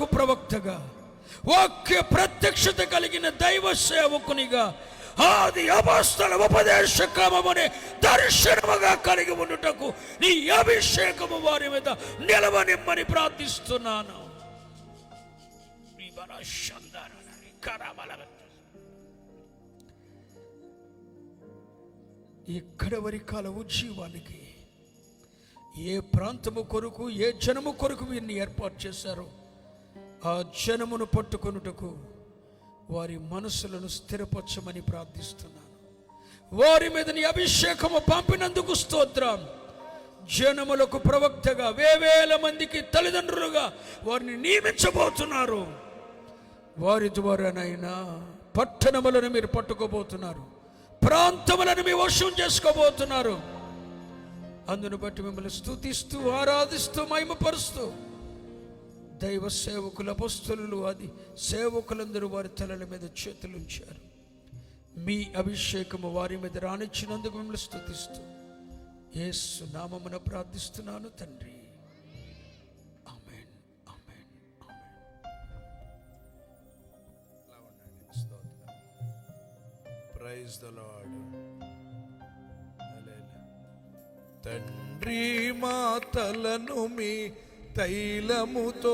ప్రవక్తగా, వాక్య ప్రత్యక్షత కలిగిన దైవ సేవకునిగా, ఆది అపొస్తల ఉపదేశ క్రమమునే దర్శనముగా కలిగి ఉండుటకు నీ అభిషేకము వారి మీద నిలవనిమ్మని ప్రార్థిస్తున్నాను. ఇక్కడ వరికాల ఉజ్జీవానికి ఏ ప్రాంతము కొరకు, ఏ జనము కొరకు వీరిని ఏర్పాటు చేశారో ఆ జనమును పట్టుకొనుటకు వారి మనసులను స్థిరపరచమని ప్రార్థిస్తున్నాను. వారి మీద నీ అభిషేకము పంపినందుకు స్తోత్రం. జనములకు ప్రవక్తగా, వేవేల మందికి తల్లిదండ్రులుగా వారిని నియమించబోతున్నారు. వారి ద్వారానైనా పట్టణములను మీరు పట్టుకోబోతున్నారు, ప్రాంతములను మీ వశం చేసుకోబోతున్నారు. అందును బట్టి మిమ్మల్ని స్తుతిస్తూ, ఆరాధిస్తూ, మహిమపరుస్తూ దైవ సేవకుల అపొస్తలులు, అది సేవకులందరూ వారి తలల మీద చేతులుంచారు. మీ అభిషేకము వారి మీద రానిచ్చినందుకు మిమ్మల్ని స్తుతిస్తూ యేసు నామమున ప్రార్థిస్తున్నాను తండ్రి. ఆమేన్, ఆమేన్, ఆమేన్. Praise the lord. తండ్రి, మా తలను మీ తైలముతో